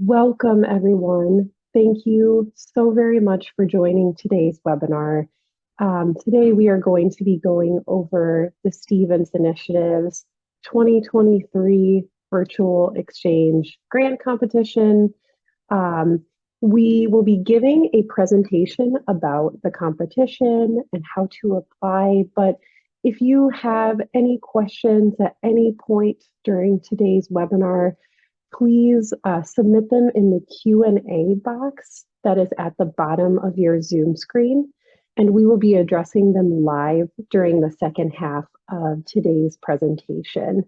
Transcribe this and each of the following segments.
Welcome, everyone. Thank you so very much for joining today's webinar. Today, we are going to be going over the Stevens Initiative's 2023 Virtual Exchange Grant Competition. We will be giving a presentation about the competition and how to apply, but if you have any questions at any point during today's webinar, please submit them in the Q&A box that is at the bottom of your Zoom screen, and we will be addressing them live during the second half of today's presentation.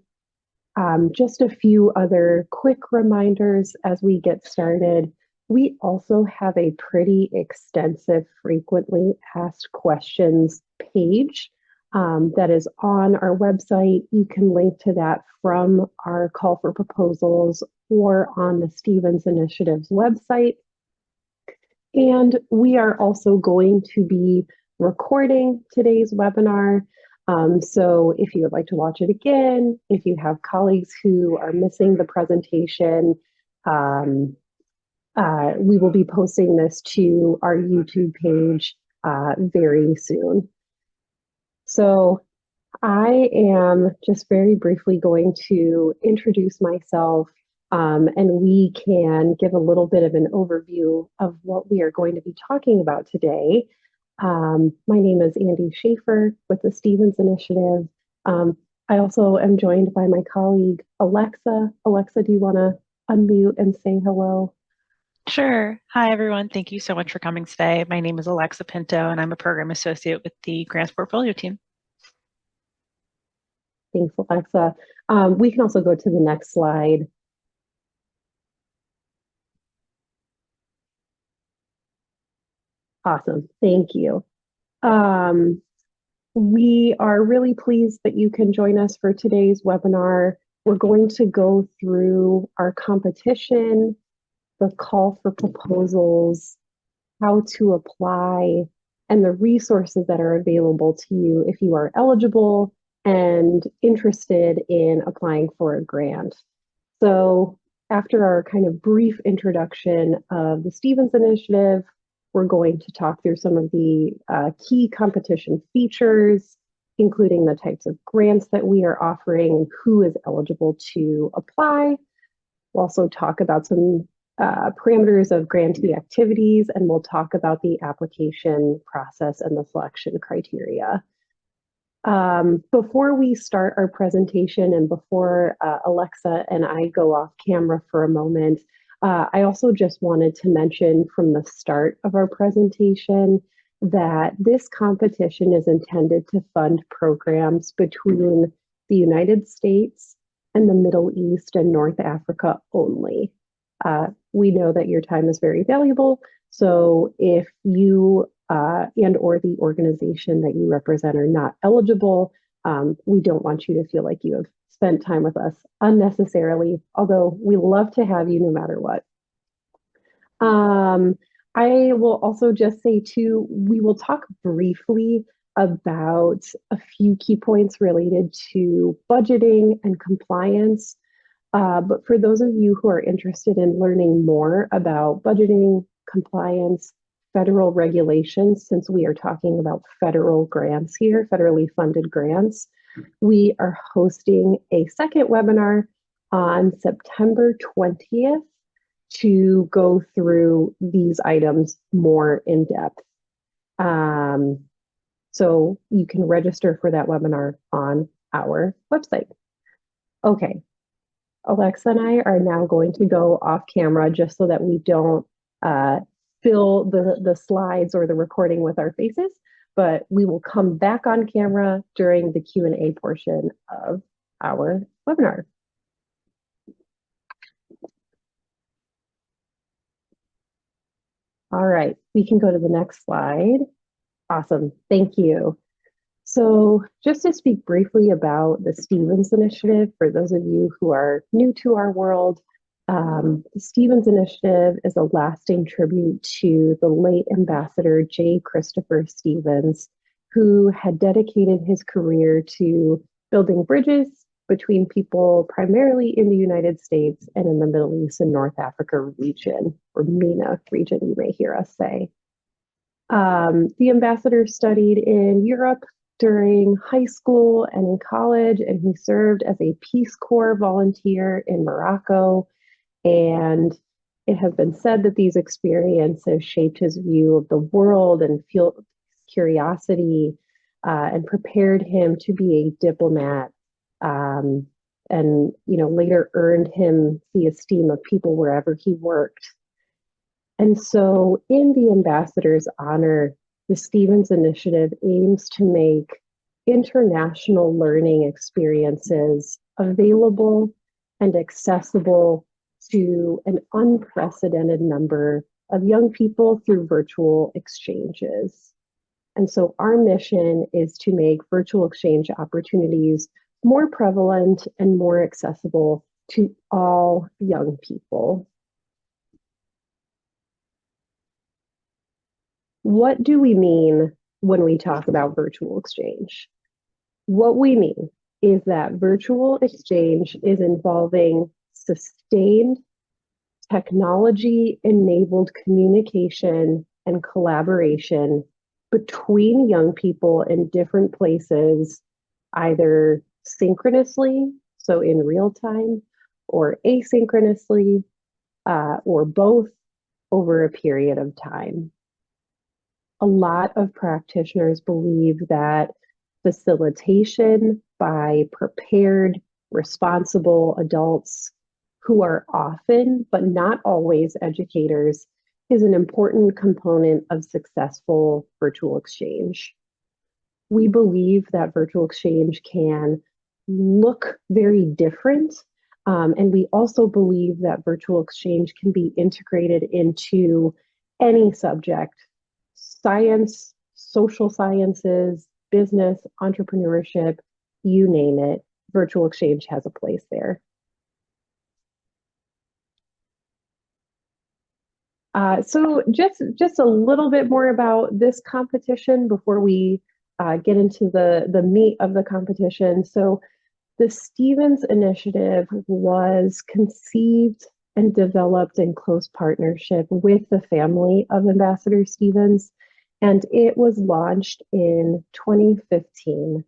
Just a few other quick reminders as we get started. We also have a pretty extensive frequently asked questions page that is on our website. You can link to that from our call for proposals or on the Stevens Initiative's website. And we are also going to be recording today's webinar. So if you would like to watch it again, if you have colleagues who are missing the presentation, we will be posting this to our YouTube page very soon. So I am just very briefly going to introduce myself, and we can give a little bit of an overview of what we are going to be talking about today. My name is Andy Schaefer with the Stevens Initiative. I also am joined by my colleague, Alexa. Alexa, do you want to unmute and say hello? Sure. Hi, everyone. Thank you so much for coming today. My name is Alexa Pinto, and I'm a program associate with the Grants Portfolio team. Thanks, Alexa. We can also go to the next slide. Awesome. Thank you. We are really pleased that you can join us for today's webinar. We're going to go through our competition, the call for proposals, how to apply, and the resources that are available to you if you are eligible and interested in applying for a grant. So after our kind of brief introduction of the Stevens Initiative, we're going to talk through some of the key competition features, including the types of grants that we are offering and who is eligible to apply. We'll also talk about some parameters of grantee activities, and we'll talk about the application process and the selection criteria. Before we start our presentation and before Alexa and I go off camera for a moment, I also just wanted to mention from the start of our presentation that this competition is intended to fund programs between the United States and the Middle East and North Africa only. We know that your time is very valuable, so if you and or the organization that you represent are not eligible, we don't want you to feel like you have spent time with us unnecessarily, although we love to have you no matter what. I will also just say too, we will talk briefly about a few key points related to budgeting and compliance. But for those of you who are interested in learning more about budgeting, compliance, federal regulations, since we are talking about federal grants here, federally funded grants, we are hosting a second webinar on September 20th to go through these items more in depth. So you can register for that webinar on our website. Okay, Alexa and I are now going to go off camera just so that we don't fill the slides or the recording with our faces, but we will come back on camera during the Q&A portion of our webinar. All right, we can go to the next slide. Awesome, thank you. So just to speak briefly about the Stevens Initiative, for those of you who are new to our world, the Stevens Initiative is a lasting tribute to the late Ambassador J. Christopher Stevens, who had dedicated his career to building bridges between people primarily in the United States and in the Middle East and North Africa region, or MENA region, you may hear us say. The ambassador studied in Europe during high school and in college, and he served as a Peace Corps volunteer in Morocco. And it has been said that these experiences shaped his view of the world and fueled curiosity and prepared him to be a diplomat. And later earned him the esteem of people wherever he worked. And so, in the ambassador's honor, the Stevens Initiative aims to make international learning experiences available and accessible to an unprecedented number of young people through virtual exchanges. And so, our mission is to make virtual exchange opportunities more prevalent and more accessible to all young people. What do we mean when we talk about virtual exchange? What we mean is that virtual exchange is involving sustained technology-enabled communication and collaboration between young people in different places, either synchronously, so in real time, or asynchronously, or both over a period of time. A lot of practitioners believe that facilitation by prepared, responsible adults who are often, but not always, educators is an important component of successful virtual exchange. We believe that virtual exchange can look very different. And we also believe that virtual exchange can be integrated into any subject: science, social sciences, business, entrepreneurship, you name it, virtual exchange has a place there. So just a little bit more about this competition before we get into the meat of the competition. So the Stevens Initiative was conceived and developed in close partnership with the family of Ambassador Stevens, and it was launched in 2015.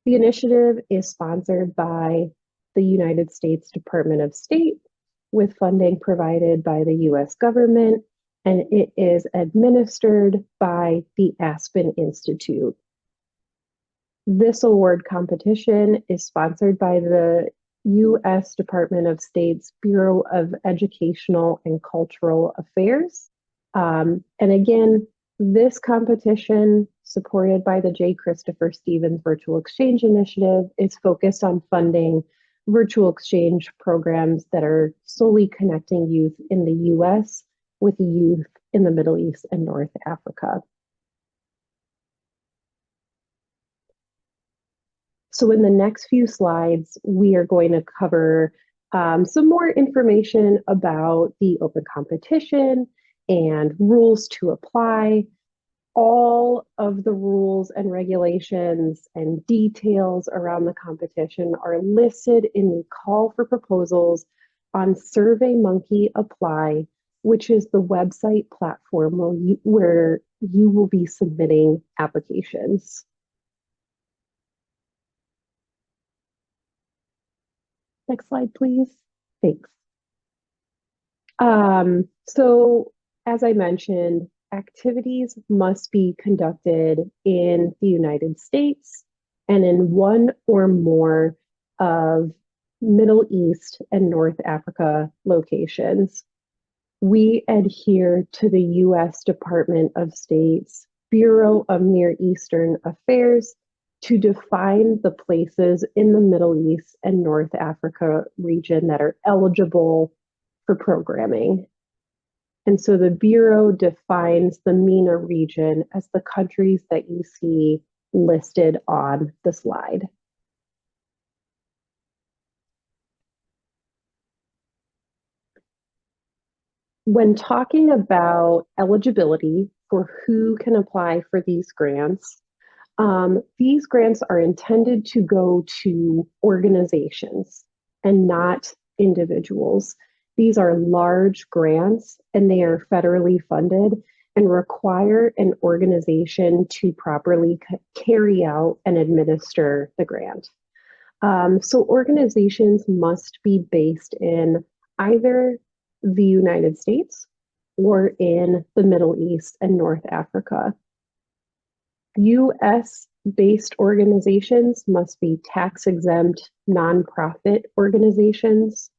The initiative is sponsored by the United States Department of State, with funding provided by the US government, and it is administered by the Aspen Institute. This award competition is sponsored by the U.S. Department of State's Bureau of Educational and Cultural Affairs. And again, this competition, supported by the J. Christopher Stevens Virtual Exchange Initiative, is focused on funding virtual exchange programs that are solely connecting youth in the U.S. with youth in the Middle East and North Africa. So in the next few slides, we are going to cover some more information about the open competition and rules to apply. All of the rules and regulations and details around the competition are listed in the call for proposals on SurveyMonkey Apply, which is the website platform where you will be submitting applications. Next slide, please. Thanks. So as I mentioned, activities must be conducted in the United States and in one or more of Middle East and North Africa locations. We adhere to the U.S. Department of State's Bureau of Near Eastern Affairs to define the places in the Middle East and North Africa region that are eligible for programming. And so the Bureau defines the MENA region as the countries that you see listed on the slide. When talking about eligibility for who can apply for these grants, These grants are intended to go to organizations and not individuals. These are large grants and they are federally funded and require an organization to properly carry out and administer the grant. So organizations must be based in either the United States or in the Middle East and North Africa. US based organizations must be tax exempt nonprofit organizations.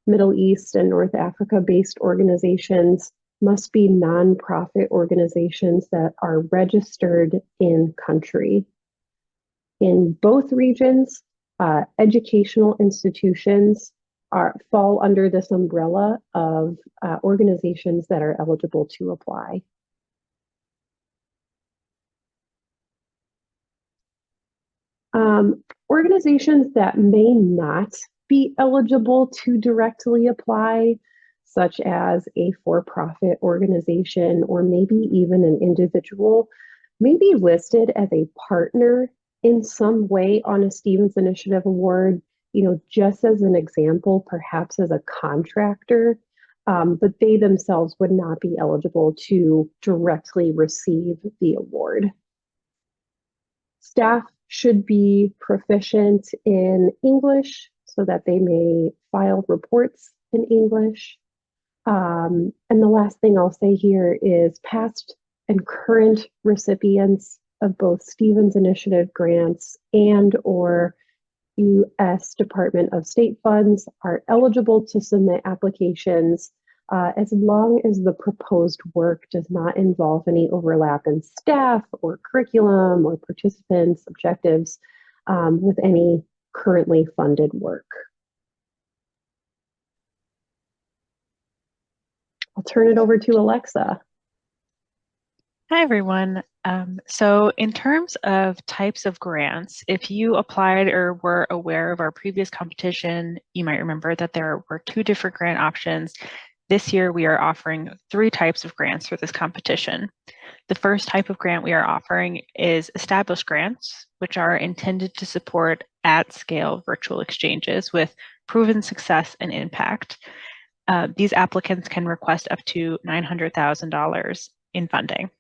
Middle East and North Africa based organizations must be nonprofit organizations that are registered in country. In both regions, educational institutions fall under this umbrella of organizations that are eligible to apply. Organizations that may not be eligible to directly apply, such as a for-profit organization or maybe even an individual, may be listed as a partner in some way on a Stevens Initiative Award, just as an example, perhaps as a contractor, but they themselves would not be eligible to directly receive the award. Staff should be proficient in English so that they may file reports in English. And the last thing I'll say here is past and current recipients of both Stevens Initiative grants and or U.S. Department of State funds are eligible to submit applications as long as the proposed work does not involve any overlap in staff or curriculum or participants' objectives with any currently funded work. I'll turn it over to Alexa. Hi, everyone. So in terms of types of grants, if you applied or were aware of our previous competition, you might remember that there were 2 different grant options. This year, we are offering 3 types of grants for this competition. The first type of grant we are offering is established grants, which are intended to support at-scale virtual exchanges with proven success and impact. These applicants can request up to $900,000 in funding.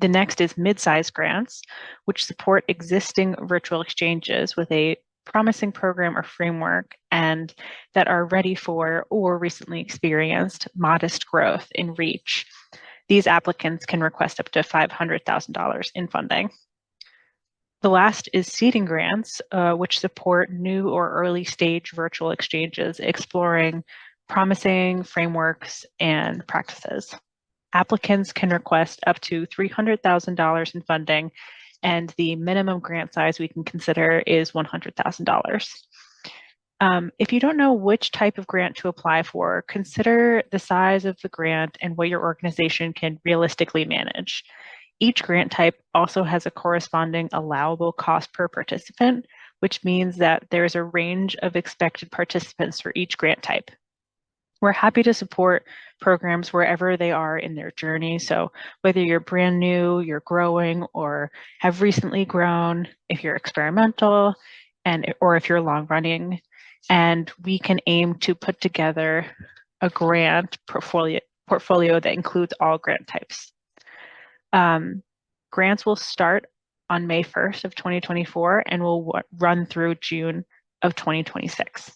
The next is mid-sized grants, which support existing virtual exchanges with a promising program or framework and that are ready for or recently experienced modest growth in reach. These applicants can request up to $500,000 in funding. The last is seeding grants, which support new or early stage virtual exchanges, exploring promising frameworks and practices. Applicants can request up to $300,000 in funding, and the minimum grant size we can consider is $100,000. If you don't know which type of grant to apply for, consider the size of the grant and what your organization can realistically manage. Each grant type also has a corresponding allowable cost per participant, which means that there's a range of expected participants for each grant type. We're happy to support programs wherever they are in their journey. So whether you're brand new, you're growing, or have recently grown, if you're experimental, or if you're long running, and we can aim to put together a grant portfolio that includes all grant types. Grants will start on May 1st of 2024 and will run through June of 2026.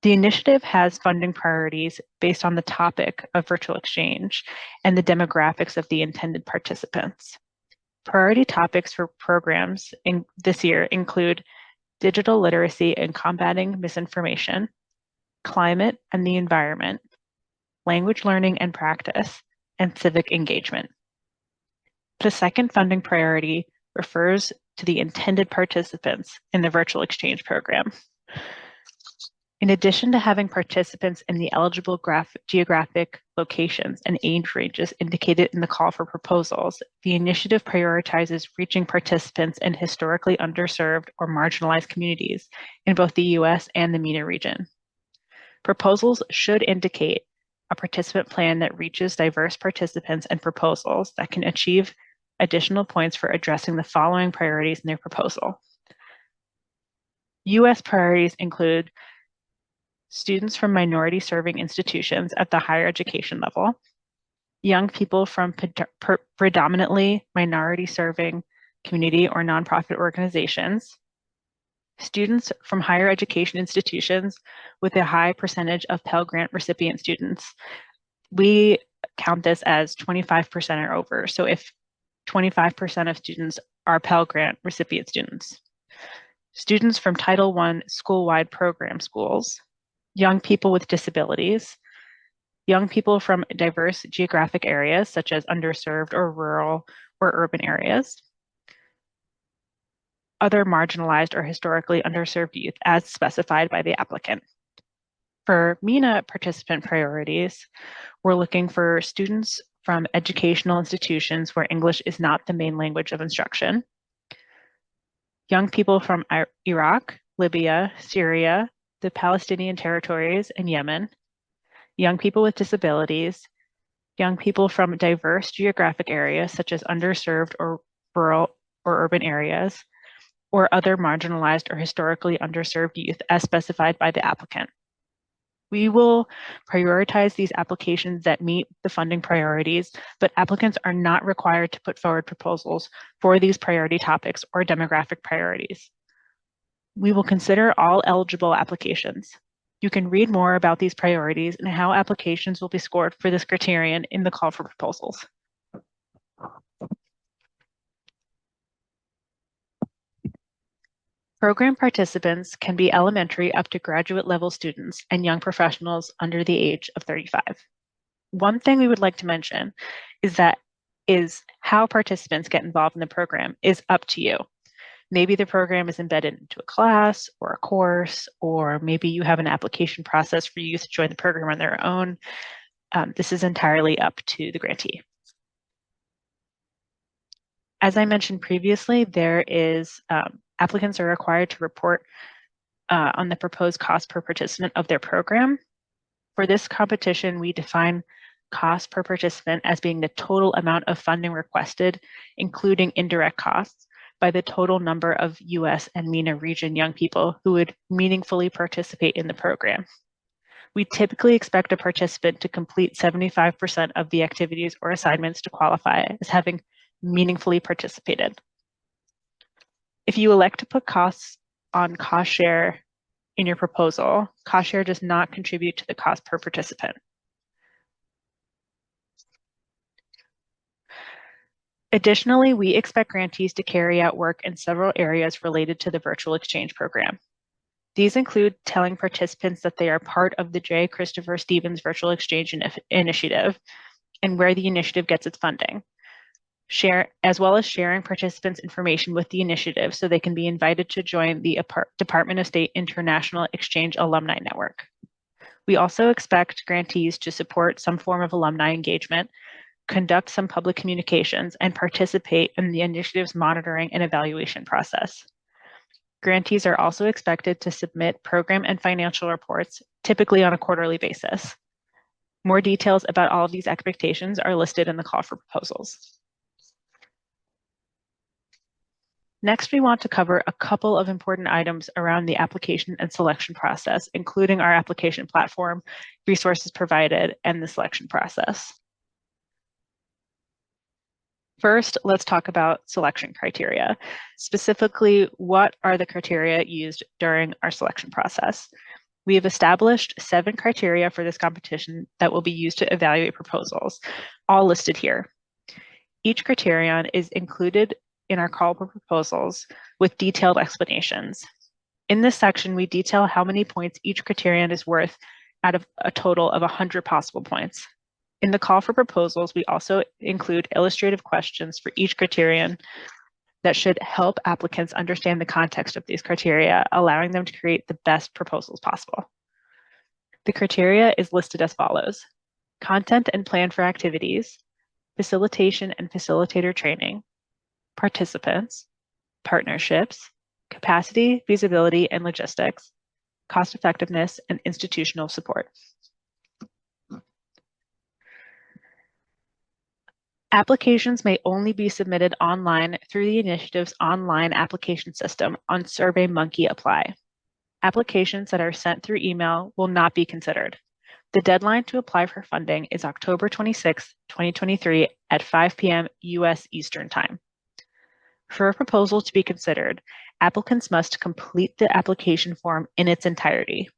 The initiative has funding priorities based on the topic of virtual exchange and the demographics of the intended participants. Priority topics for programs this year include digital literacy and combating misinformation, climate and the environment, language learning and practice, and civic engagement. The second funding priority refers to the intended participants in the virtual exchange program. In addition to having participants in the eligible geographic locations and age ranges indicated in the call for proposals, the initiative prioritizes reaching participants in historically underserved or marginalized communities in both the US and the MENA region. Proposals should indicate a participant plan that reaches diverse participants and proposals that can achieve additional points for addressing the following priorities in their proposal. U.S. priorities include students from minority serving institutions at the higher education level, young people from predominantly minority serving community or nonprofit organizations, students from higher education institutions with a high percentage of Pell Grant recipient students. We count this as 25% or over. So if 25% of students are Pell Grant recipient students. Students from Title I school-wide program schools, young people with disabilities, young people from diverse geographic areas such as underserved or rural or urban areas, other marginalized or historically underserved youth as specified by the applicant. For MENA participant priorities, we're looking for students from educational institutions where English is not the main language of instruction, young people from Iraq, Libya, Syria, the Palestinian territories, and Yemen, young people with disabilities, young people from diverse geographic areas such as underserved or rural or urban areas, or other marginalized or historically underserved youth as specified by the applicant. We will prioritize these applications that meet the funding priorities, but applicants are not required to put forward proposals for these priority topics or demographic priorities. We will consider all eligible applications. You can read more about these priorities and how applications will be scored for this criterion in the call for proposals. Program participants can be elementary up to graduate level students and young professionals under the age of 35. One thing we would like to mention is how participants get involved in the program is up to you. Maybe the program is embedded into a class or a course, or maybe you have an application process for youth to join the program on their own. This is entirely up to the grantee. As I mentioned previously, applicants are required to report on the proposed cost per participant of their program. For this competition, we define cost per participant as being the total amount of funding requested, including indirect costs, by the total number of US and MENA region young people who would meaningfully participate in the program. We typically expect a participant to complete 75% of the activities or assignments to qualify as having meaningfully participated. If you elect to put costs on cost share in your proposal, cost share does not contribute to the cost per participant. Additionally, we expect grantees to carry out work in several areas related to the virtual exchange program. These include telling participants that they are part of the J. Christopher Stevens Virtual Exchange Initiative and where the initiative gets its funding, as well as sharing participants' information with the initiative so they can be invited to join the Department of State International Exchange Alumni Network. We also expect grantees to support some form of alumni engagement, conduct some public communications, and participate in the initiative's monitoring and evaluation process. Grantees are also expected to submit program and financial reports, typically on a quarterly basis. More details about all of these expectations are listed in the call for proposals. Next, we want to cover a couple of important items around the application and selection process, including our application platform, resources provided, and the selection process. First, let's talk about selection criteria. Specifically, what are the criteria used during our selection process? We have established 7 criteria for this competition that will be used to evaluate proposals, all listed here. Each criterion is included in our call for proposals with detailed explanations. In this section, we detail how many points each criterion is worth out of a total of 100 possible points. In the call for proposals, we also include illustrative questions for each criterion that should help applicants understand the context of these criteria, allowing them to create the best proposals possible. The criteria is listed as follows: content and plan for activities, facilitation and facilitator training, participants, partnerships, capacity, feasibility, and logistics, cost effectiveness, and institutional support. Applications may only be submitted online through the initiative's online application system on SurveyMonkey Apply. Applications that are sent through email will not be considered. The deadline to apply for funding is October 26, 2023 at 5 p.m. U.S. Eastern Time. For a proposal to be considered, applicants must complete the application form in its entirety.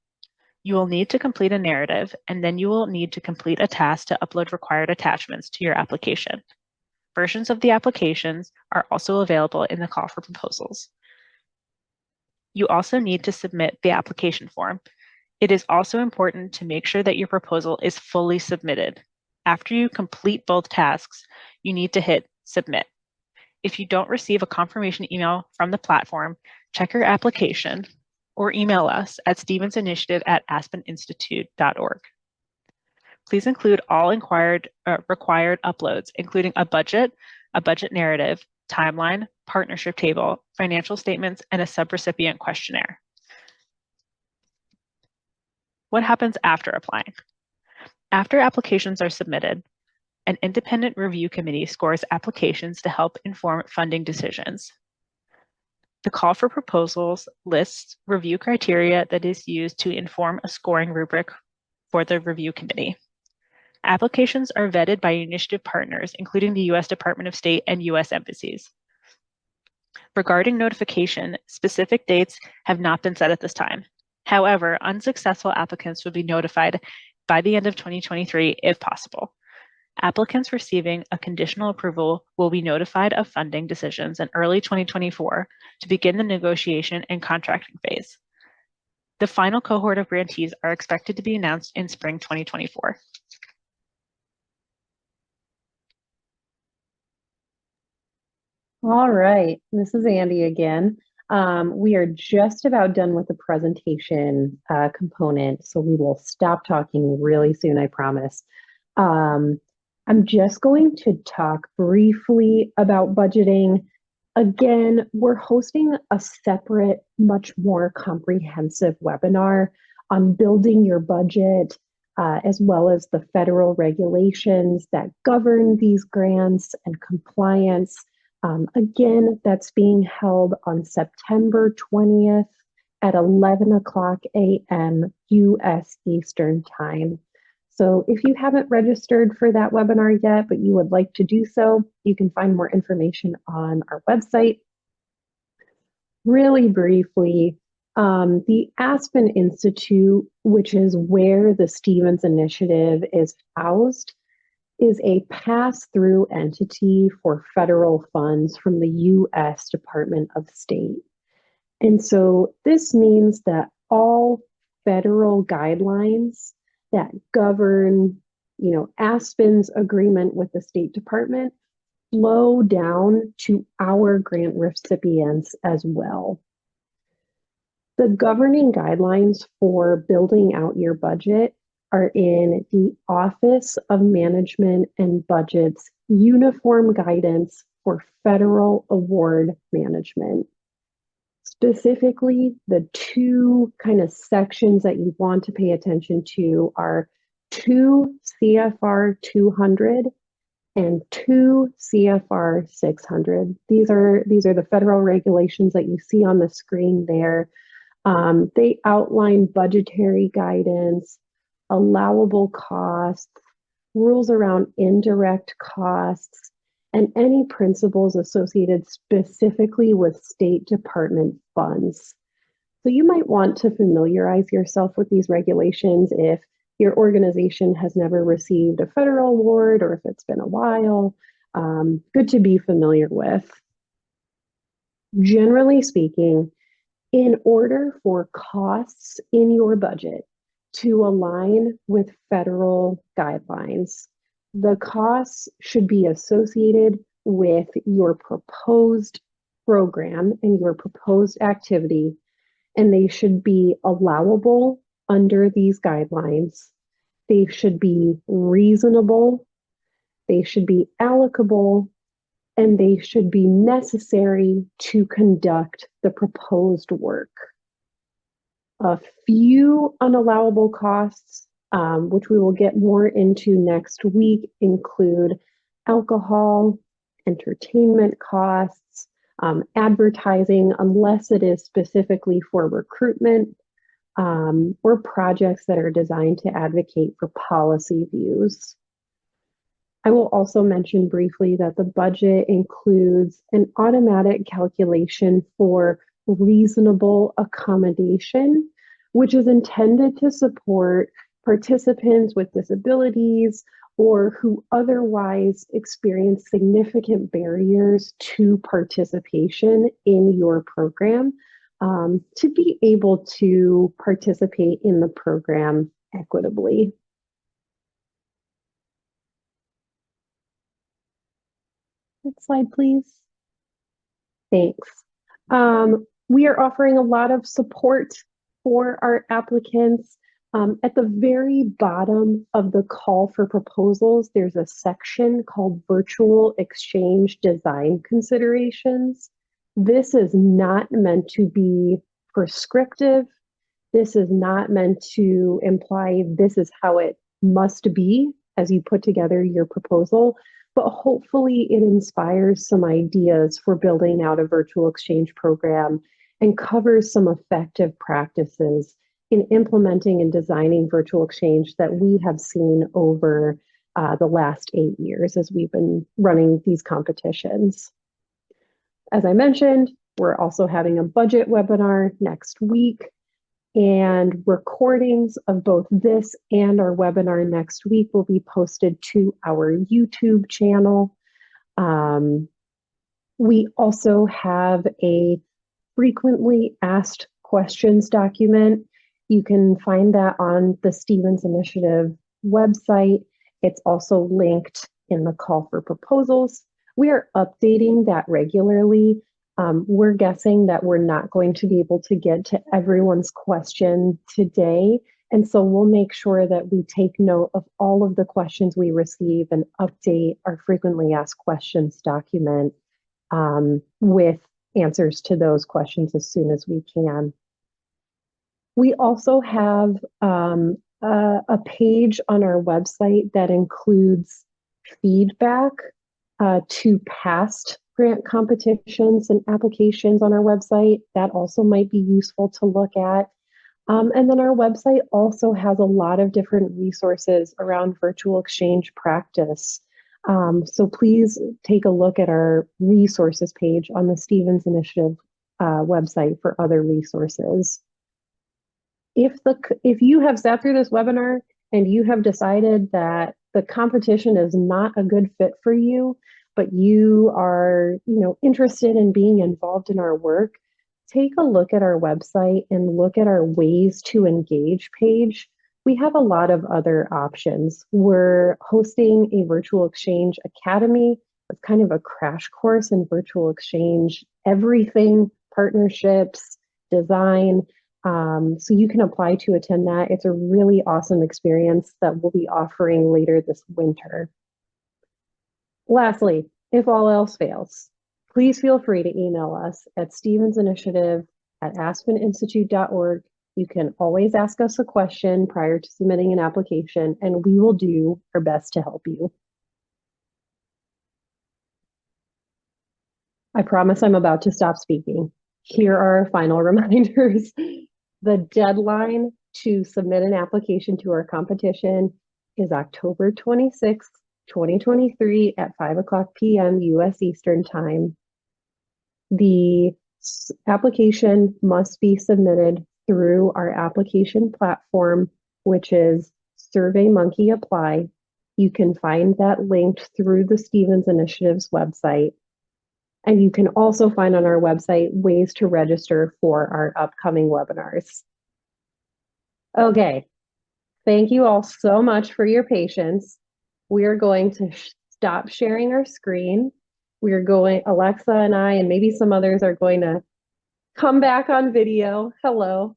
You will need to complete a narrative, and then you will need to complete a task to upload required attachments to your application. Versions of the applications are also available in the call for proposals. You also need to submit the application form. It is also important to make sure that your proposal is fully submitted. After you complete both tasks, you need to hit submit. If you don't receive a confirmation email from the platform, check your application or email us at stevensinitiative@aspeninstitute.org. Please include all required uploads, including a budget narrative, timeline, partnership table, financial statements, and a subrecipient questionnaire. What happens after applying? After applications are submitted, an independent review committee scores applications to help inform funding decisions. The call for proposals lists review criteria that is used to inform a scoring rubric for the review committee. Applications are vetted by initiative partners, including the U.S. Department of State and U.S. embassies. Regarding notification, specific dates have not been set at this time. However, unsuccessful applicants will be notified by the end of 2023 if possible. Applicants receiving a conditional approval will be notified of funding decisions in early 2024 to begin the negotiation and contracting phase. The final cohort of grantees are expected to be announced in spring 2024. All right, this is Andy again. We are just about done with the presentation component, so we will stop talking really soon, I promise. I'm just going to talk briefly about budgeting. Again, we're hosting a separate, much more comprehensive webinar on building your budget, as well as the federal regulations that govern these grants and compliance. Again, that's being held on September 20th at 11 o'clock a.m. U.S. Eastern Time. So if you haven't registered for that webinar yet, but you would like to do so, you can find more information on our website. Really briefly, the Aspen Institute, which is where the Stevens Initiative is housed, is a pass-through entity for federal funds from the U.S. Department of State. And so this means that all federal guidelines that govern, Aspen's agreement with the State Department flow down to our grant recipients as well. The governing guidelines for building out your budget are in the Office of Management and Budget's Uniform Guidance for Federal Award Management. Specifically, the two kind of sections that you want to pay attention to are 2 CFR 200 and 2 CFR 600. These are the federal regulations that you see on the screen there. They outline budgetary guidance, allowable costs, rules around indirect costs, and any principles associated specifically with State Department funds. So you might want to familiarize yourself with these regulations if your organization has never received a federal award or if it's been a while. Good to be familiar with. Generally speaking, in order for costs in your budget to align with federal guidelines, the costs should be associated with your proposed program and your proposed activity, and they should be allowable under these guidelines. They should be reasonable, they should be allocable, and they should be necessary to conduct the proposed work. A few unallowable costs, which we will get more into next week, include alcohol, entertainment costs, advertising, unless it is specifically for recruitment, or projects that are designed to advocate for policy views. I will also mention briefly that the budget includes an automatic calculation for reasonable accommodation, which is intended to support participants with disabilities or who otherwise experience significant barriers to participation in your program, to be able to participate in the program equitably. Next slide, please. Thanks. We are offering a lot of support for our applicants. At the very bottom of the call for proposals, there's a section called Virtual Exchange Design Considerations. This is not meant to be prescriptive. This is not meant to imply this is how it must be as you put together your proposal, but hopefully it inspires some ideas for building out a virtual exchange program and covers some effective practices in implementing and designing virtual exchange that we have seen over the last 8 years as we've been running these competitions. As I mentioned, we're also having a budget webinar next week, and recordings of both this and our webinar next week will be posted to our YouTube channel. We also have a frequently asked questions document. You can find that on the Stevens Initiative website. It's also linked in the call for proposals. We are updating that regularly. We're guessing that we're not going to be able to get to everyone's question today. And so we'll make sure that we take note of all of the questions we receive and update our frequently asked questions document with answers to those questions as soon as we can. We also have a page on our website that includes feedback to past grant competitions and applications on our website. That also might be useful to look at. And then our website also has a lot of different resources around virtual exchange practice. So please take a look at our resources page on the Stevens Initiative website for other resources. If you have sat through this webinar and you have decided that the competition is not a good fit for you, but you are, interested in being involved in our work, take a look at our website and look at our ways to engage page. We have a lot of other options. We're hosting a virtual exchange academy. It's kind of a crash course in virtual exchange, everything, partnerships, design. So you can apply to attend that. It's a really awesome experience that we'll be offering later this winter. Lastly, if all else fails, please feel free to email us at stevensinitiative@aspeninstitute.org. You can always ask us a question prior to submitting an application, and we will do our best to help you. I promise I'm about to stop speaking. Here are our final reminders. The deadline to submit an application to our competition is October 26th, 2023 at 5:00 p.m. U.S. Eastern Time. The application must be submitted through our application platform, which is SurveyMonkey Apply. You can find that linked through the Stevens Initiative's website. And you can also find on our website ways to register for our upcoming webinars. Okay, thank you all so much for your patience. We are going to stop sharing our screen. Alexa and I, and maybe some others are going to come back on video. Hello.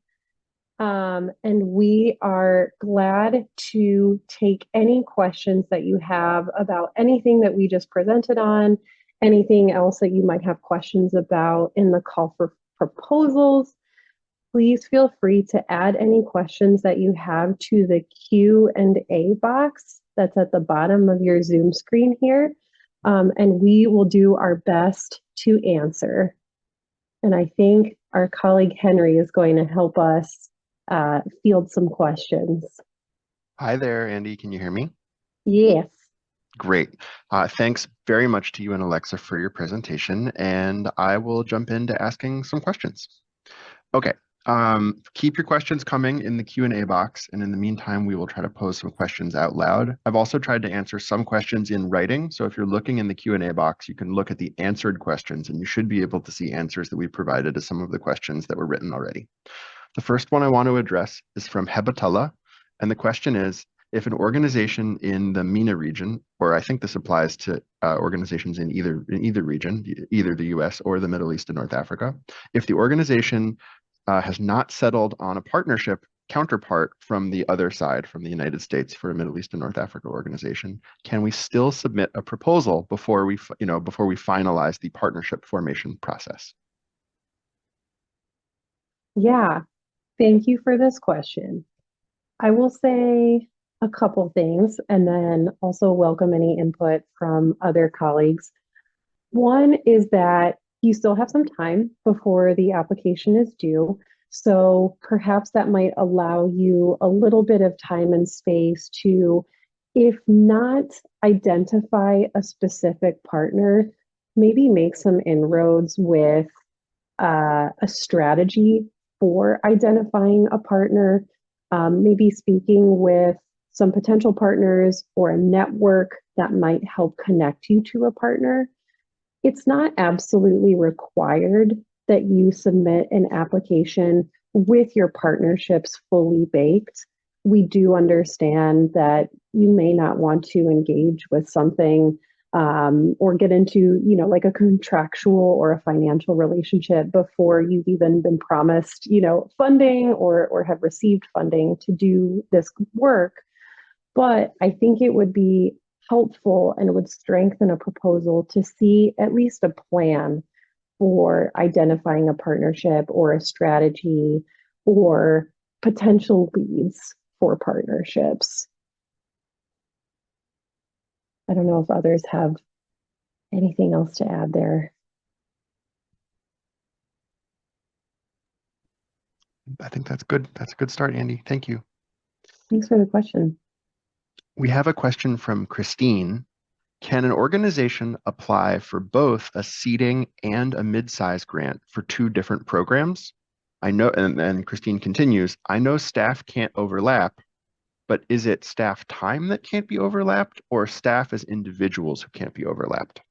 And we are glad to take any questions that you have about anything that we just presented on, anything else that you might have questions about in the call for proposals. Please feel free to add any questions that you have to the Q&A box that's at the bottom of your Zoom screen here. and we will do our best to answer. And I think our colleague Henry is going to help us field some questions. Hi there, Andy. Can you hear me? Yes. Great. Thanks very much to you and Alexa for your presentation, and I will jump into asking some questions. Okay. Keep your questions coming in the Q&A box, and in the meantime, we will try to pose some questions out loud. I've also tried to answer some questions in writing, so if you're looking in the Q&A box, you can look at the answered questions, and you should be able to see answers that we provided to some of the questions that were written already. The first one I want to address is from Hebatullah, and the question is, if an organization in the MENA region, or I think this applies to organizations in either region, either the US or the Middle East and North Africa, if the organization has not settled on a partnership counterpart from the other side, from the United States for a Middle East and North Africa organization, can we still submit a proposal before we finalize the partnership formation process? Yeah. Thank you for this question. I will say a couple things and then also welcome any input from other colleagues. One is that you still have some time before the application is due. So perhaps that might allow you a little bit of time and space to, if not identify a specific partner, maybe make some inroads with a strategy for identifying a partner, maybe speaking with some potential partners or a network that might help connect you to a partner. It's not absolutely required that you submit an application with your partnerships fully baked. We do understand that you may not want to engage with something or get into, like a contractual or a financial relationship before you've even been promised, funding or have received funding to do this work. But I think it would be helpful and it would strengthen a proposal to see at least a plan for identifying a partnership or a strategy or potential leads for partnerships. I don't know if others have anything else to add there. I think that's good. That's a good start, Andy. Thank you. Thanks for the question. We have a question from Christine. Can an organization apply for both a seeding and a mid-size grant for two different programs? I know, and Christine continues, I know staff can't overlap, but is it staff time that can't be overlapped or staff as individuals who can't be overlapped?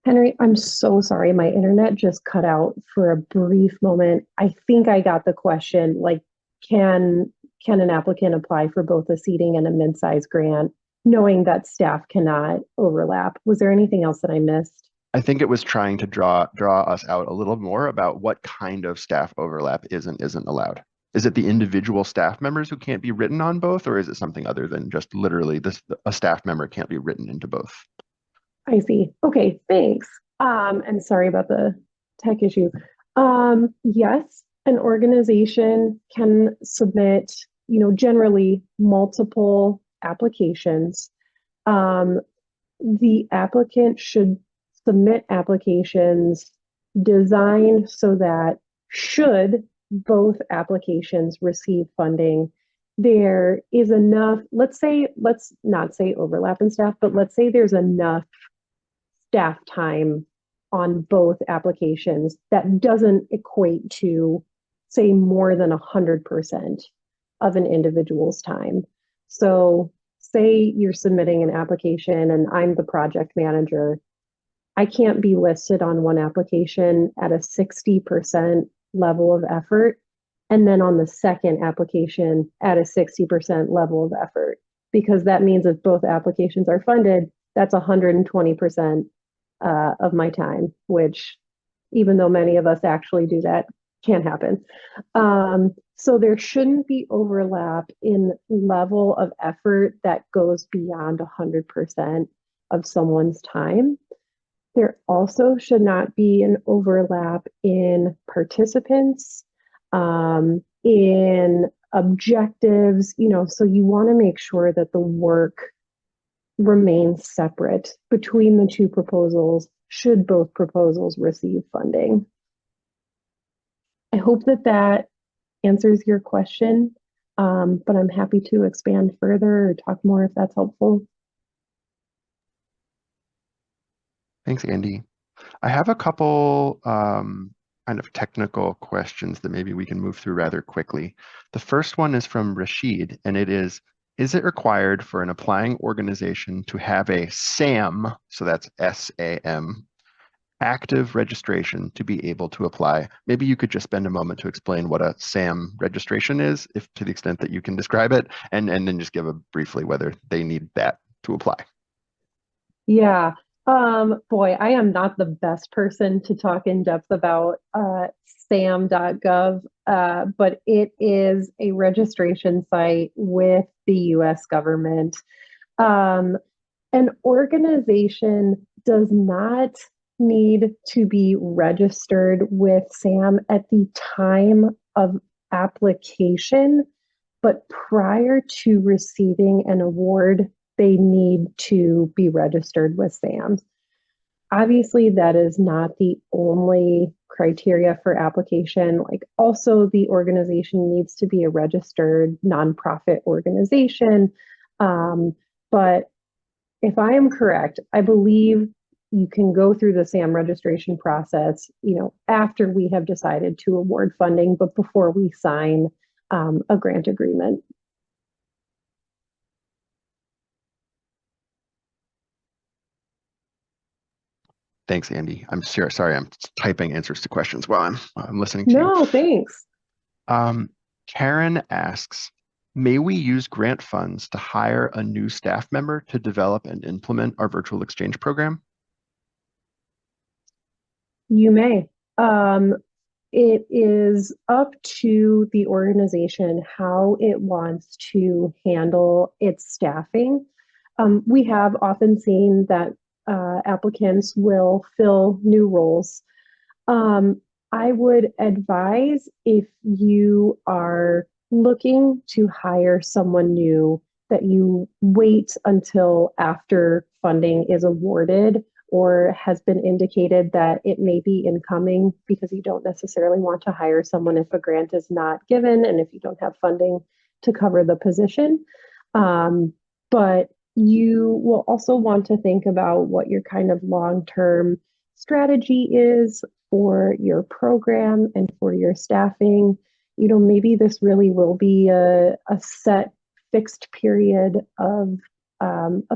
Henry, I'm so sorry. My internet just cut out for a brief moment. I think I got the question, like, can an applicant apply for both a seeding and a mid-size grant, knowing that staff cannot overlap? Was there anything else that I missed? I think it was trying to draw us out a little more about what kind of staff overlap isn't allowed. Is it the individual staff members who can't be written on both, or is it something other than just literally a staff member can't be written into both? I see. Okay, thanks. And sorry about the tech issue. Yes, an organization can submit, generally multiple applications. The applicant should submit applications designed so that should both applications receive funding, there is enough, let's not say overlap in staff, but let's say there's enough staff time on both applications that doesn't equate to, say, more than 100% of an individual's time. So say you're submitting an application and I'm the project manager. I can't be listed on one application at a 60% level of effort, and then on the second application at a 60% level of effort, because that means if both applications are funded, that's 120% of my time, which, even though many of us actually do that, can't happen. So there shouldn't be overlap in level of effort that goes beyond 100% of someone's time. There also should not be an overlap in participants, in objectives, so you want to make sure that the work remain separate between the two proposals should both proposals receive funding. I hope that that answers your question, but I'm happy to expand further or talk more if that's helpful. Thanks, Andy. I have a couple kind of technical questions that maybe we can move through rather quickly. The first one is from Rashid, and it is it required for an applying organization to have a SAM, so that's S-A-M, active registration to be able to apply? Maybe you could just spend a moment to explain what a SAM registration is, if to the extent that you can describe it, and then just give a briefly whether they need that to apply. Yeah. Boy, I am not the best person to talk in depth about sam.gov, but it is a registration site with the US government. An organization does not need to be registered with SAM at the time of application, but prior to receiving an award, they need to be registered with SAM. Obviously, that is not the only criteria for application. Like, also, the organization needs to be a registered nonprofit organization. But if I am correct, I believe you can go through the SAM registration process, after we have decided to award funding, but before we sign a grant agreement. Thanks, Andy. I'm sorry, I'm typing answers to questions while I'm listening to you. No, thanks. Karen asks, may we use grant funds to hire a new staff member to develop and implement our virtual exchange program? You may. It is up to the organization how it wants to handle its staffing. We have often seen that applicants will fill new roles. I would advise, if you are looking to hire someone new, that you wait until after funding is awarded or has been indicated that it may be incoming, because you don't necessarily want to hire someone if a grant is not given and if you don't have funding to cover the position. But you will also want to think about what your kind of long-term strategy is for your program and for your staffing. Maybe this really will be a set fixed period of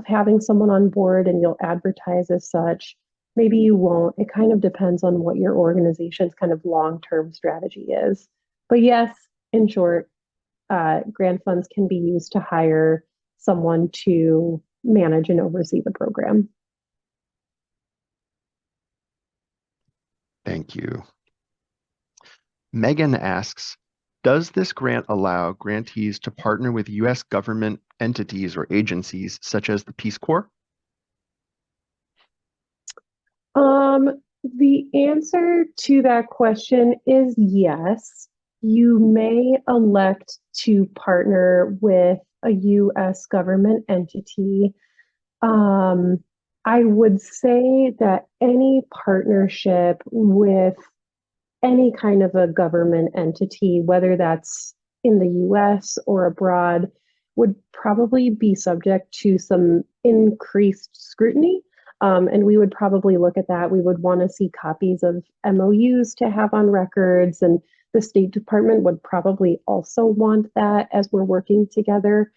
having someone on board, and you'll advertise as such. Maybe you won't. It kind of depends on what your organization's kind of long-term strategy is. But yes, in short, grant funds can be used to hire someone to manage and oversee the program. Thank you. Megan asks, does this grant allow grantees to partner with U.S. government entities or agencies such as the Peace Corps? The answer to that question is yes. You may elect to partner with a U.S. government entity. I would say that any partnership with any kind of a government entity, whether that's in the US or abroad, would probably be subject to some increased scrutiny. And we would probably look at that. We would want to see copies of MOUs to have on records, and the State Department would probably also want that as we're working together.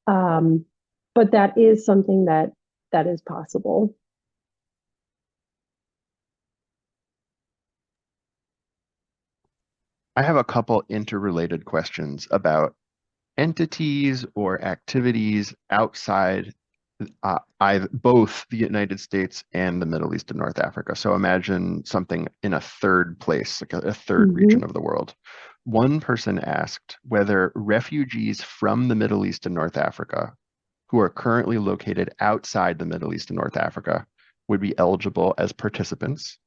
But that is something that is possible. I have a couple interrelated questions about entities or activities outside both the United States and the Middle East and North Africa. So imagine something in a third place, like a third region of the world. One person asked whether refugees from the Middle East and North Africa who are currently located outside the Middle East and North Africa would be eligible as participants.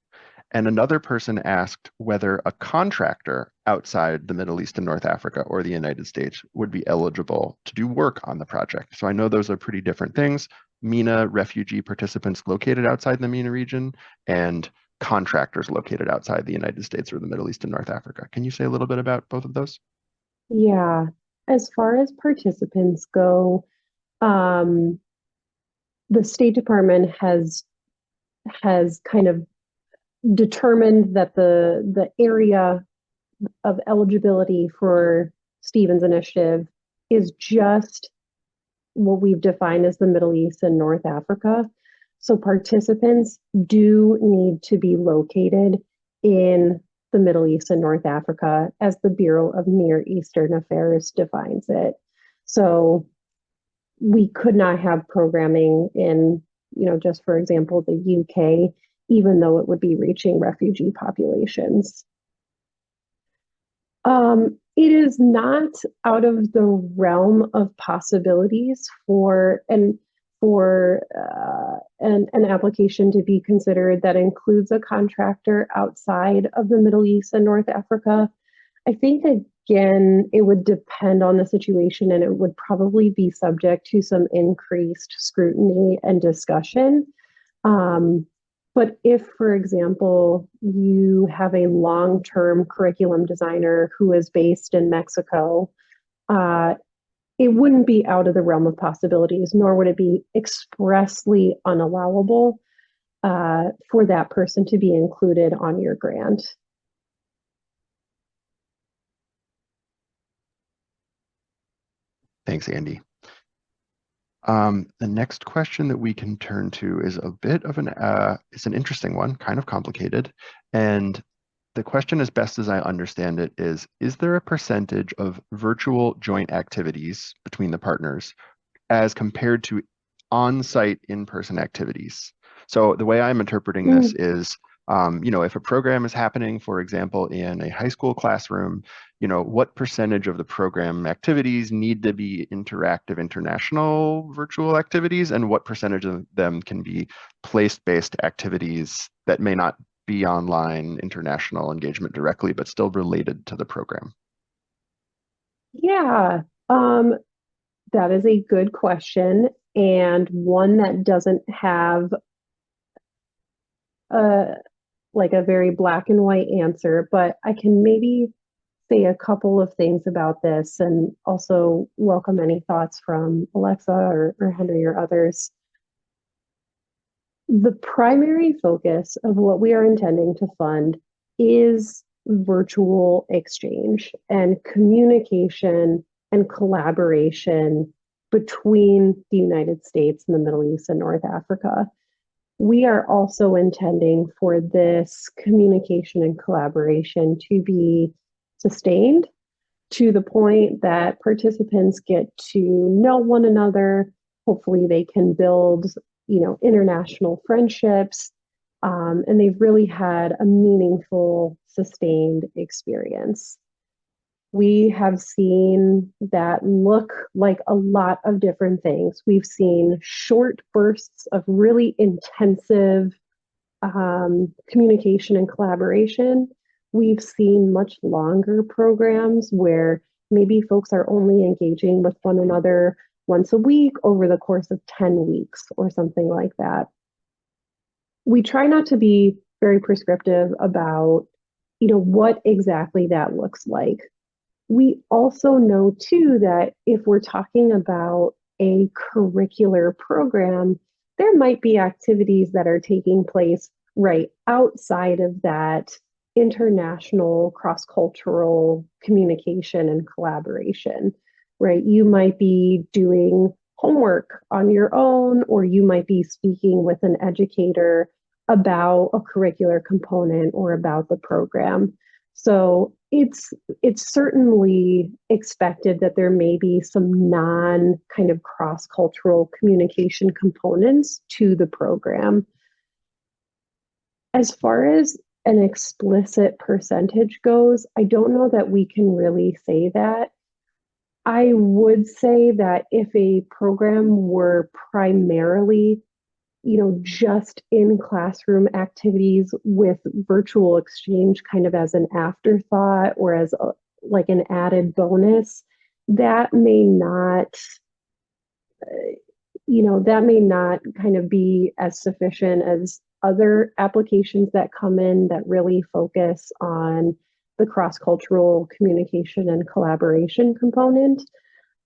And another person asked whether a contractor outside the Middle East and North Africa or the United States would be eligible to do work on the project. So I know those are pretty different things. MENA refugee participants located outside the MENA region and contractors located outside the United States or the Middle East and North Africa. Can you say a little bit about both of those? Yeah, as far as participants go, the State Department has kind of determined that the area of eligibility for Stevens Initiative is just what we've defined as the Middle East and North Africa. So participants do need to be located in the Middle East and North Africa as the Bureau of Near Eastern Affairs defines it. So we could not have programming in, just for example, the UK, even though it would be reaching refugee populations. It is not out of the realm of possibilities for an application to be considered that includes a contractor outside of the Middle East and North Africa. I think, again, it would depend on the situation, and it would probably be subject to some increased scrutiny and discussion. But if, for example, you have a long-term curriculum designer who is based in Mexico, it wouldn't be out of the realm of possibilities, nor would it be expressly unallowable for that person to be included on your grant. Thanks, Andy. The next question that we can turn to is a bit of it's an interesting one, kind of complicated. And the question, as best as I understand it, is there a percentage of virtual joint activities between the partners as compared to on-site in-person activities? So the way I'm interpreting this is, if a program is happening, for example, in a high school classroom, what percentage of the program activities need to be interactive international virtual activities, and what percentage of them can be place-based activities that may not be online international engagement directly, but still related to the program? Yeah, that is a good question, and one that doesn't have a very black and white answer, but I can maybe say a couple of things about this and also welcome any thoughts from Alexa or Henry or others. The primary focus of what we are intending to fund is virtual exchange and communication and collaboration between the United States and the Middle East and North Africa. We are also intending for this communication and collaboration to be sustained to the point that participants get to know one another. Hopefully they can build, international friendships, and they've really had a meaningful, sustained experience. We have seen that look like a lot of different things. We've seen short bursts of really intensive communication and collaboration. We've seen much longer programs where maybe folks are only engaging with one another once a week over the course of 10 weeks or something like that. We try not to be very prescriptive about, what exactly that looks like. We also know too that if we're talking about a curricular program, there might be activities that are taking place right outside of that international cross-cultural communication and collaboration, right? You might be doing homework on your own, or you might be speaking with an educator about a curricular component or about the program. So it's certainly expected that there may be some non kind of cross-cultural communication components to the program. As far as an explicit percentage goes, I don't know that we can really say that. I would say that if a program were primarily, just in classroom activities with virtual exchange kind of as an afterthought or as like an added bonus, that may not that may not kind of be as sufficient as other applications that come in that really focus on the cross-cultural communication and collaboration component.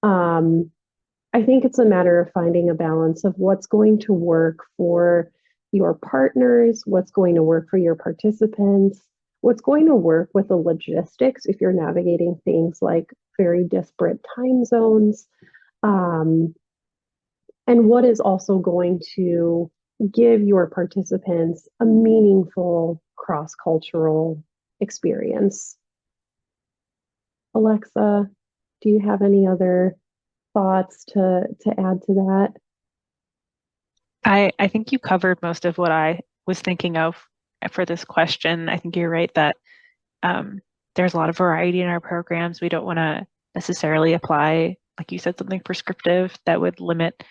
I think it's a matter of finding a balance of what's going to work for your partners, what's going to work for your participants, what's going to work with the logistics if you're navigating things like very disparate time zones, and what is also going to give your participants a meaningful cross-cultural experience. Alexa, do you have any other thoughts to add to that? I think you covered most of what I was thinking of for this question. I think you're right that there's a lot of variety in our programs. We don't want to necessarily apply, like you said, something prescriptive that would limit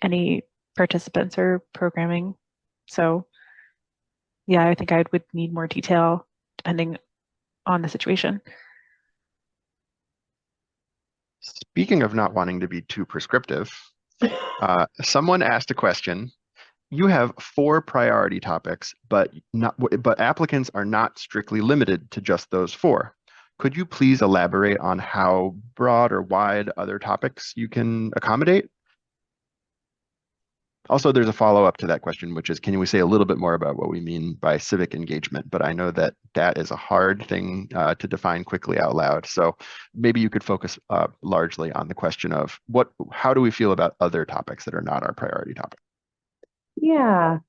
any participants or programming. So yeah, I think I would need more detail depending on the situation. Speaking of not wanting to be too prescriptive, someone asked a question. You have 4 priority topics, but applicants are not strictly limited to just those 4. Could you please elaborate on how broad or wide other topics you can accommodate? Also, there's a follow-up to that question, which is, can we say a little bit more about what we mean by civic engagement? But I know that that is a hard thing to define quickly out loud. So maybe you could focus largely on the question of how do we feel about other topics that are not our priority topic? Yeah,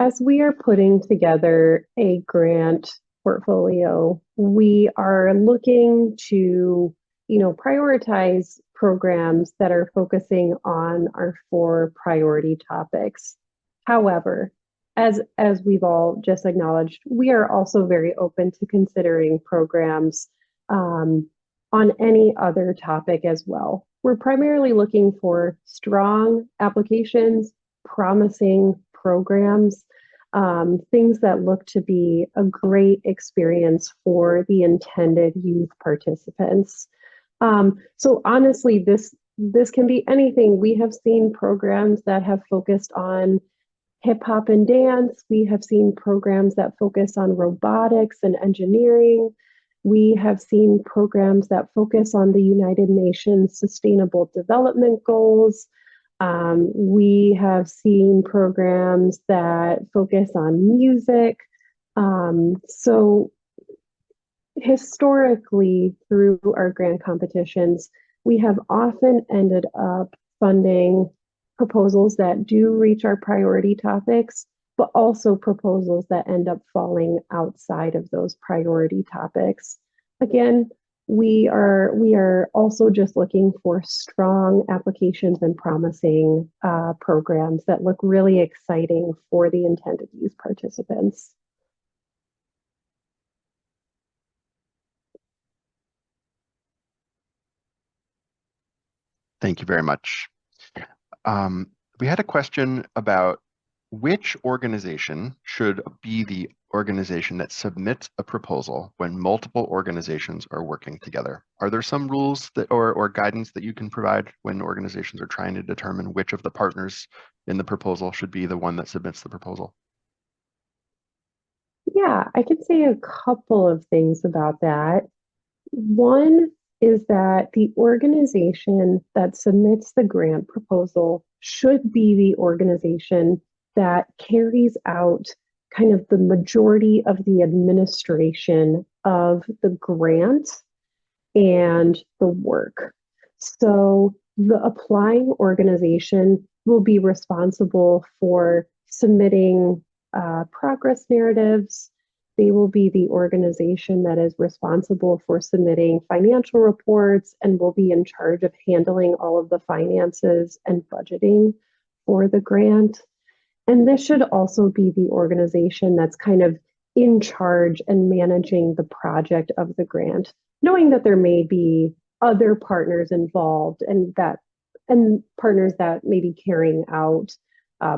as we are putting together a grant portfolio, we are looking to, prioritize programs that are focusing on our 4 priority topics. However, as we've all just acknowledged, we are also very open to considering programs on any other topic as well. We're primarily looking for strong applications, promising programs, things that look to be a great experience for the intended youth participants. So honestly, this can be anything. We have seen programs that have focused on hip hop and dance. We have seen programs that focus on robotics and engineering. We have seen programs that focus on the United Nations Sustainable Development Goals. We have seen programs that focus on music. So historically, through our grant competitions, we have often ended up funding proposals that do reach our priority topics, but also proposals that end up falling outside of those priority topics. Again, we are also just looking for strong applications and promising programs that look really exciting for the intended youth participants. Thank you very much. We had a question about which organization should be the organization that submits a proposal when multiple organizations are working together. Are there some rules that or guidance that you can provide when organizations are trying to determine which of the partners in the proposal should be the one that submits the proposal? Yeah, I could say a couple of things about that. One is that the organization that submits the grant proposal should be the organization that carries out kind of the majority of the administration of the grant and the work. So the applying organization will be responsible for submitting progress narratives. They will be the organization that is responsible for submitting financial reports and will be in charge of handling all of the finances and budgeting for the grant. And this should also be the organization that's kind of in charge and managing the project of the grant, knowing that there may be other partners involved and partners that may be carrying out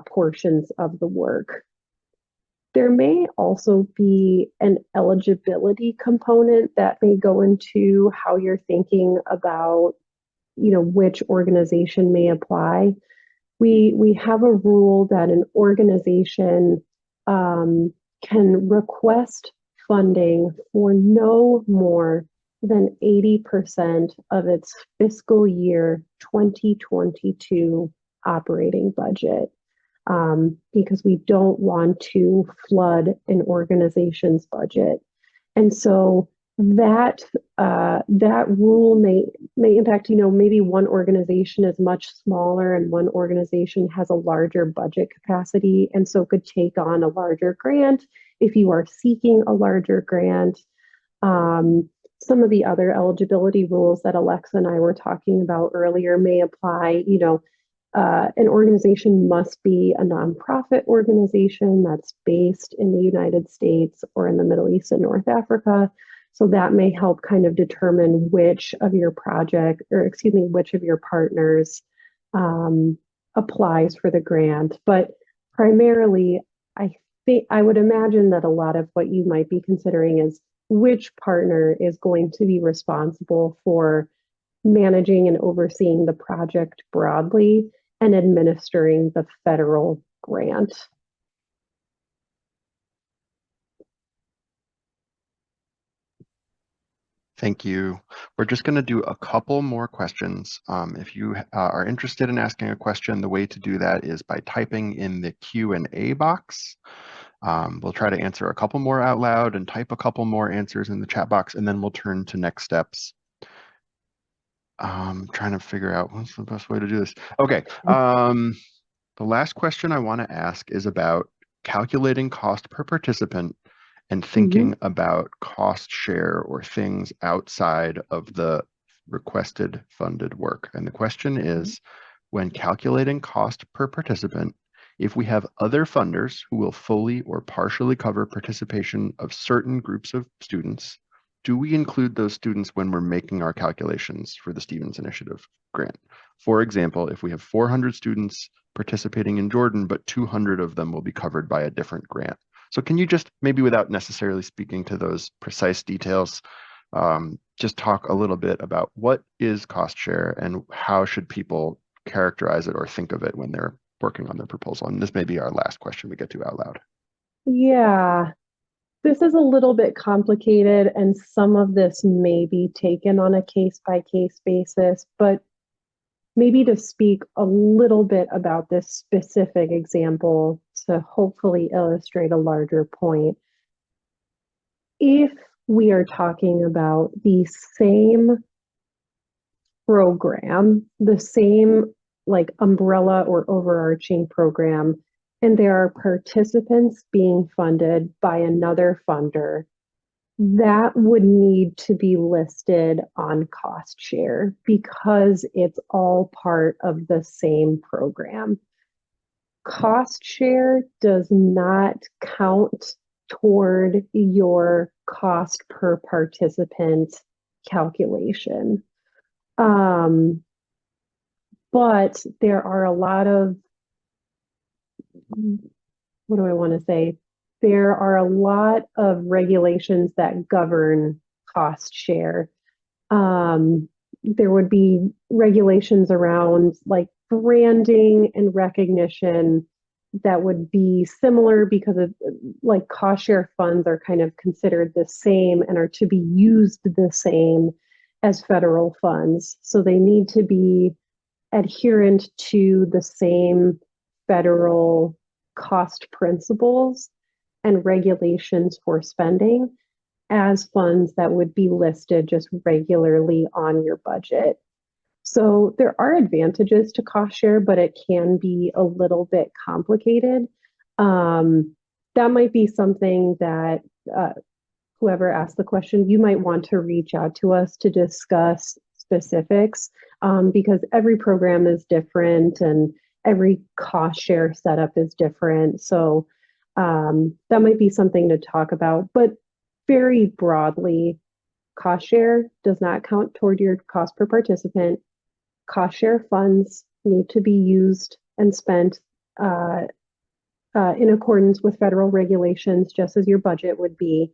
portions of the work. There may also be an eligibility component that may go into how you're thinking about which organization may apply. We have a rule that an organization can request funding for no more than 80% of its fiscal year 2022 operating budget, because we don't want to flood an organization's budget. And so that that rule may impact, maybe one organization is much smaller and one organization has a larger budget capacity and so could take on a larger grant if you are seeking a larger grant. Some of the other eligibility rules that Alexa and I were talking about earlier may apply. An organization must be a nonprofit organization that's based in the United States or in the Middle East and North Africa. So that may help kind of determine which of your which of your partners applies for the grant. But primarily, I would imagine that a lot of what you might be considering is which partner is going to be responsible for managing and overseeing the project broadly and administering the federal grant. Thank you. We're just going to do a couple more questions. If you are interested in asking a question, the way to do that is by typing in the Q&A box. We'll try to answer a couple more out loud and type a couple more answers in the chat box, and then we'll turn to next steps. Trying to figure out what's the best way to do this. Okay. The last question I want to ask is about calculating cost per participant and thinking about cost share or things outside of the requested funded work. And the question is, when calculating cost per participant, if we have other funders who will fully or partially cover participation of certain groups of students, do we include those students when we're making our calculations for the Stevens Initiative grant? For example, if we have 400 students participating in Jordan, but 200 of them will be covered by a different grant. So can you just, maybe without necessarily speaking to those precise details, just talk a little bit about what is cost share and how should people characterize it or think of it when they're working on their proposal? And this may be our last question we get to out loud. Yeah. This is a little bit complicated, and some of this may be taken on a case-by-case basis, but maybe to speak a little bit about this specific example to hopefully illustrate a larger point. If we are talking about the same program, the same like umbrella or overarching program, and there are participants being funded by another funder, that would need to be listed on cost share because it's all part of the same program. Cost share does not count toward your cost per participant calculation. But there are a lot of, what do I want to say? There are a lot of regulations that govern cost share. There would be regulations around like branding and recognition that would be similar because of like cost share funds are kind of considered the same and are to be used the same as federal funds. So they need to be adherent to the same federal cost principles and regulations for spending as funds that would be listed just regularly on your budget. So there are advantages to cost share, but it can be a little bit complicated. That might be something that whoever asked the question, you might want to reach out to us to discuss specifics, because every program is different and every cost share setup is different. So that might be something to talk about, but very broadly, cost share does not count toward your cost per participant. Cost share funds need to be used and spent in accordance with federal regulations, just as your budget would be.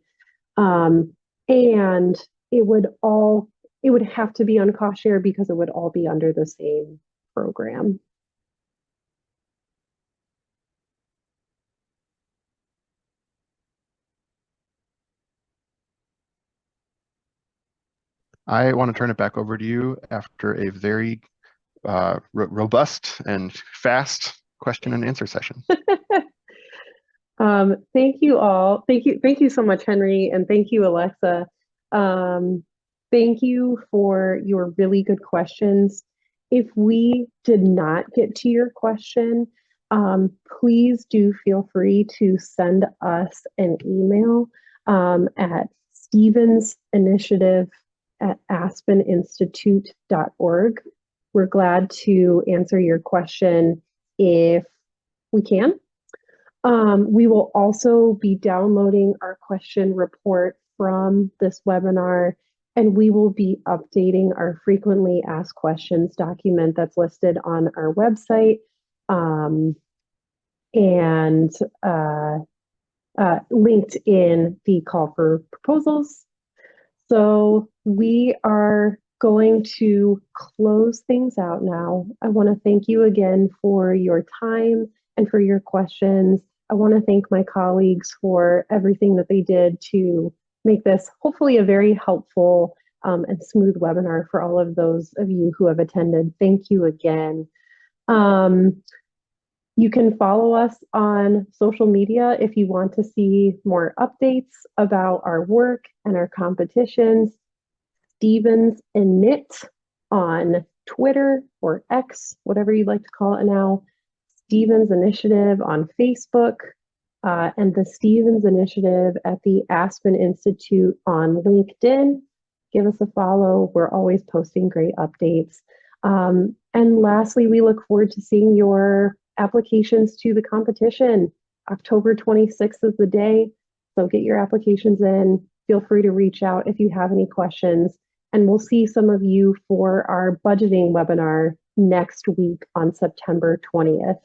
And it would all it would have to be on cost share because it would all be under the same program. I want to turn it back over to you after a very robust and fast question and answer session. Thank you all. Thank you so much, Henry, and thank you, Alexa. Thank you for your really good questions. If we did not get to your question, please do feel free to send us an email at stevensinitiative@aspeninstitute.org. We're glad to answer your question if we can. We will also be downloading our question report from this webinar, and we will be updating our frequently asked questions document that's listed on our website and linked in the call for proposals. So we are going to close things out now. I want to thank you again for your time and for your questions. I want to thank my colleagues for everything that they did to make this hopefully a very helpful and smooth webinar for all of those of you who have attended. Thank you again. You can follow us on social media if you want to see more updates about our work and our competitions. Stevens and Knit on Twitter or X, whatever you'd like to call it now. Stevens Initiative on Facebook, and the Stevens Initiative at the Aspen Institute on LinkedIn. Give us a follow. We're always posting great updates. And lastly, we look forward to seeing your applications to the competition. October 26th is the day, so get your applications in. Feel free to reach out if you have any questions, and we'll see some of you for our budgeting webinar next week on September 20th.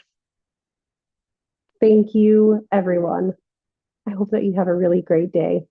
Thank you, everyone. I hope that you have a really great day.